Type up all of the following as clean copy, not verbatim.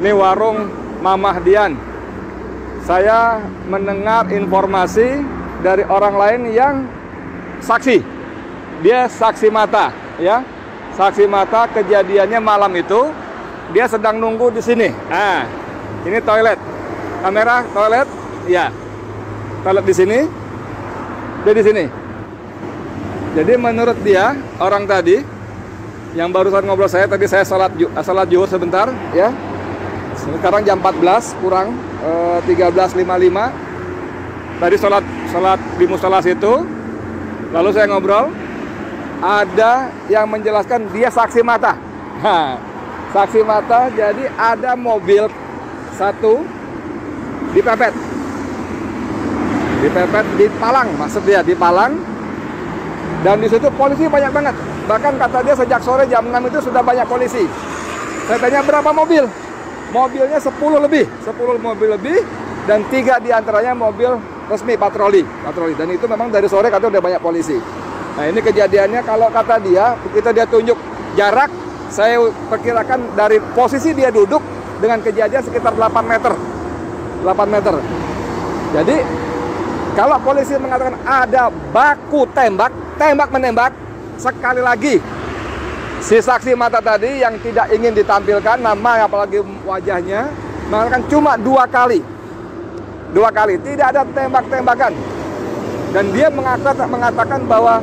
Ini warung Mamah Dian. Saya mendengar informasi dari orang lain yang saksi. Dia saksi mata, ya. Saksi mata kejadiannya malam itu. Dia sedang nunggu di sini. Nah, ini toilet. Kamera toilet, ya. Toilet di sini. Dia di sini. Jadi menurut dia, orang tadi yang barusan ngobrol tadi saya salat zuhur sebentar, ya. Sekarang jam 14 kurang 13.55. Tadi sholat di musola situ. Lalu saya ngobrol. Ada yang menjelaskan dia saksi mata. Nah, saksi mata, jadi ada mobil satu dipepet. Dipepet di Palang, maksud dia di Palang. Dan di situ polisi banyak banget. Bahkan kata dia sejak sore jam 6 itu sudah banyak polisi. Saya tanya berapa mobil? Mobilnya 10 mobil lebih, dan 3 diantaranya mobil resmi patroli. Dan itu memang dari sore katanya udah banyak polisi. Nah, ini kejadiannya kalau kata dia, kita dia tunjuk jarak, saya perkirakan dari posisi dia duduk dengan kejadian sekitar 8 meter. 8 meter. Jadi, kalau polisi mengatakan ada baku tembak, tembak-menembak, sekali lagi, si saksi mata tadi yang tidak ingin ditampilkan nama apalagi wajahnya mengatakan cuma 2 kali. 2 kali, tidak ada tembak-tembakan. Dan dia mengatakan bahwa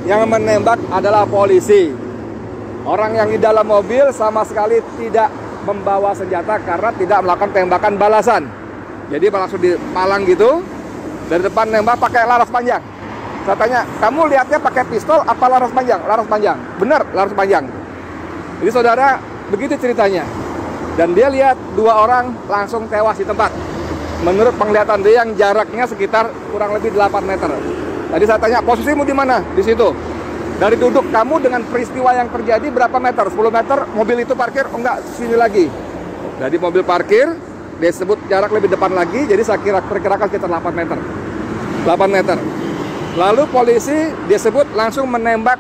yang menembak adalah polisi. Orang yang di dalam mobil sama sekali tidak membawa senjata karena tidak melakukan tembakan balasan. Jadi langsung dipalang gitu, dari depan nembak pakai laras panjang. Saya tanya, kamu lihatnya pakai pistol apa laras panjang? Laras panjang. Benar, laras panjang. Jadi saudara, begitu ceritanya. Dan dia lihat 2 orang langsung tewas di tempat. Menurut penglihatan dia yang jaraknya sekitar kurang lebih 8 meter. Tadi saya tanya, posisimu di mana? Di situ. Dari duduk kamu dengan peristiwa yang terjadi berapa meter? 10 meter, mobil itu parkir? Oh enggak, sini lagi. Jadi mobil parkir, dia sebut jarak lebih depan lagi, jadi saya perkirakan sekitar 8 meter. 8 meter. Lalu polisi dia sebut langsung menembak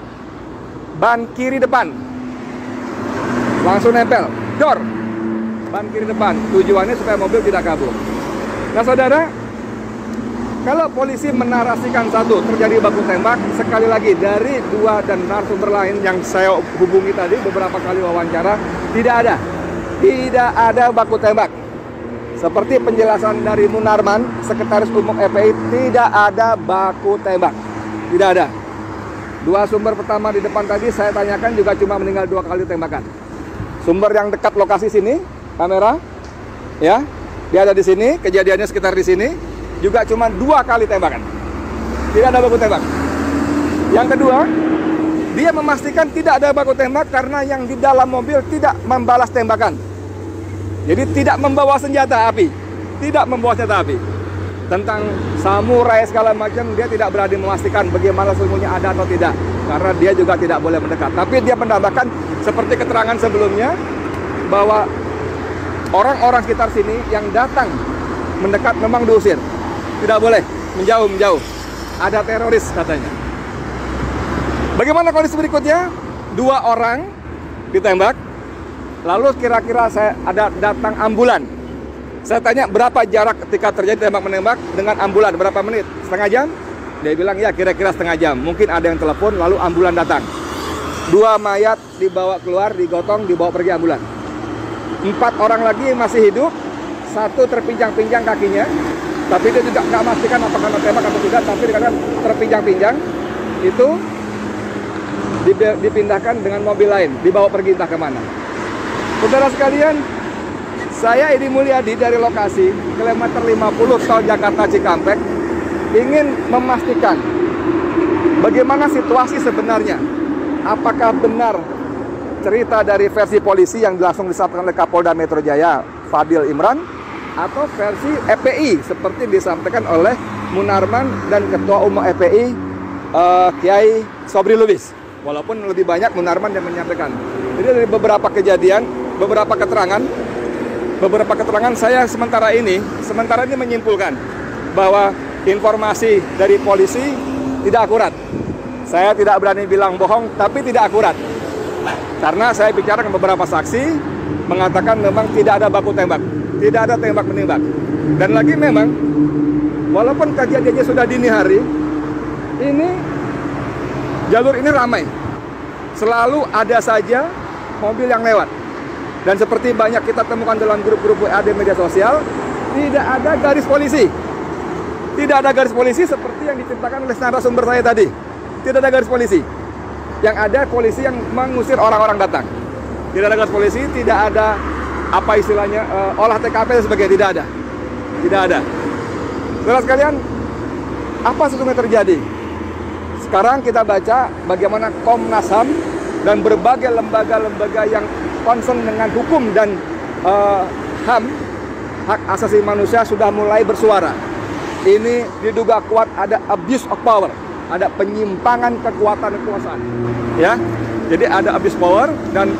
ban kiri depan. Langsung nempel, dor. Ban kiri depan. Tujuannya supaya mobil tidak kabur. Nah saudara, kalau polisi menarasikan satu terjadi baku tembak, sekali lagi dari 2 dan narasumber lain yang saya hubungi tadi beberapa kali wawancara, tidak ada baku tembak. Seperti penjelasan dari Munarman, Sekretaris Umum FPI, tidak ada baku tembak. Tidak ada. 2 sumber pertama di depan tadi saya tanyakan juga cuma meninggal 2 kali tembakan. Sumber yang dekat lokasi sini, kamera, ya, dia ada di sini, kejadiannya sekitar di sini, juga cuma 2 kali tembakan. Tidak ada baku tembak. Yang kedua, dia memastikan tidak ada baku tembak karena yang di dalam mobil tidak membalas tembakan. Jadi tidak membawa senjata api. Tidak membawa senjata api. Tentang samurai segala macam, dia tidak berani memastikan bagaimana sesungguhnya ada atau tidak. Karena dia juga tidak boleh mendekat. Tapi dia menambahkan seperti keterangan sebelumnya, bahwa orang-orang sekitar sini yang datang mendekat memang diusir. Tidak boleh, menjauh. Ada teroris katanya. Bagaimana kondisi berikutnya? 2 orang ditembak. Lalu kira-kira saya ada datang ambulan. Saya tanya berapa jarak ketika terjadi tembak-menembak dengan ambulan, berapa menit? Setengah jam? Dia bilang ya kira-kira setengah jam. Mungkin ada yang telepon lalu ambulan datang. 2 mayat dibawa keluar, digotong, dibawa pergi ambulan. 4 orang lagi masih hidup. 1 terpinjang-pinjang kakinya. Tapi dia juga nggak memastikan apakah tembak atau tidak. Tapi dikatakan terpinjang-pinjang. Itu dipindahkan dengan mobil lain, dibawa pergi entah kemana. Saudara sekalian, saya Edi Mulyadi dari lokasi kilometer 50 tol Jakarta Cikampek ingin memastikan bagaimana situasi sebenarnya. Apakah benar cerita dari versi polisi yang langsung disampaikan oleh Kapolda Metro Jaya Fadil Imran, atau versi FPI seperti disampaikan oleh Munarman dan Ketua Umum FPI Kiai Sobri Lubis. Walaupun lebih banyak Munarman yang menyampaikan. Jadi dari beberapa kejadian, beberapa keterangan saya sementara ini menyimpulkan bahwa informasi dari polisi tidak akurat. Saya tidak berani bilang bohong, tapi tidak akurat. Karena saya bicara dengan beberapa saksi, mengatakan memang tidak ada baku tembak, tidak ada tembak-menembak. Dan lagi memang, walaupun kejadiannya sudah dini hari, ini jalur ini ramai. Selalu ada saja mobil yang lewat. Dan seperti banyak kita temukan dalam grup-grup WA di media sosial, tidak ada garis polisi. Tidak ada garis polisi seperti yang diceritakan oleh narasumber saya tadi. Tidak ada garis polisi. Yang ada polisi yang mengusir orang-orang datang. Tidak ada garis polisi, tidak ada apa istilahnya olah TKP dan sebagainya, tidak ada. Tidak ada. Saudara sekalian, apa sesungguhnya terjadi? Sekarang kita baca bagaimana Komnas HAM dan berbagai lembaga-lembaga yang concern dengan hukum dan HAM, hak asasi manusia, sudah mulai bersuara. Ini diduga kuat ada abuse of power, ada penyimpangan kekuasaan, ya. Jadi ada abuse power dan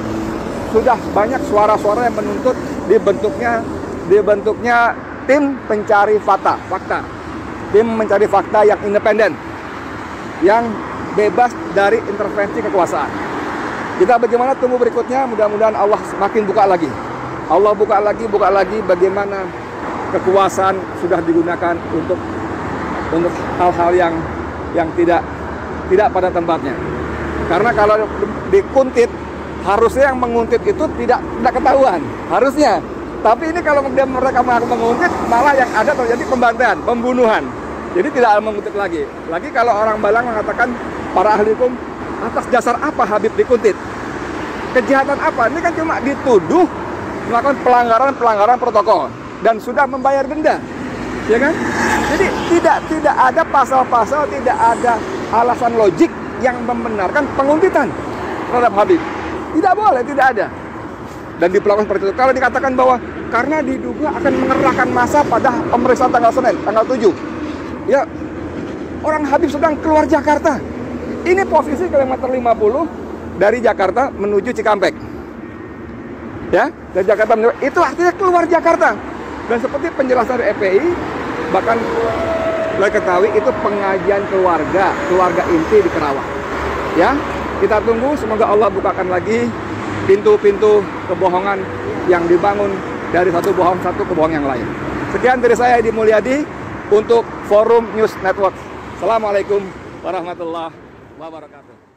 sudah banyak suara-suara yang menuntut dibentuknya tim pencari fakta, tim mencari fakta yang independen, yang bebas dari intervensi kekuasaan. Kita bagaimana tunggu berikutnya, mudah-mudahan Allah semakin buka lagi. Allah buka lagi bagaimana kekuasaan sudah digunakan untuk hal-hal yang tidak pada tempatnya. Karena kalau dikuntit, harusnya yang menguntit itu tidak ketahuan, harusnya. Tapi ini kalau mereka menguntit, malah yang ada terjadi pembantaian, pembunuhan. Jadi tidak menguntit lagi. Lagi kalau orang Balang mengatakan, para ahli hukum, atas dasar apa Habib dikuntit? Kejahatan apa? Ini kan cuma dituduh melakukan pelanggaran protokol dan sudah membayar denda, ya kan? Jadi tidak ada pasal-pasal, tidak ada alasan logik yang membenarkan penguntitan terhadap Habib. Tidak boleh, tidak ada. Dan diperlakukan seperti itu. Kalau dikatakan bahwa karena diduga akan mengerahkan massa pada pemeriksaan tanggal Senin, tanggal 7. Ya, orang Habib sedang keluar Jakarta. Ini posisi kilometer 50 dari Jakarta menuju Cikampek. Ya, dari Jakarta menuju, itu artinya keluar Jakarta. Dan seperti penjelasan dari EPI, bahkan boleh ketahui itu pengajian keluarga inti di Kerawang. Ya, kita tunggu, semoga Allah bukakan lagi pintu-pintu kebohongan yang dibangun dari satu kebohongan yang lain. Sekian dari saya, Edi Mulyadi, untuk Forum News Network. Assalamualaikum warahmatullahi wabarakatuh.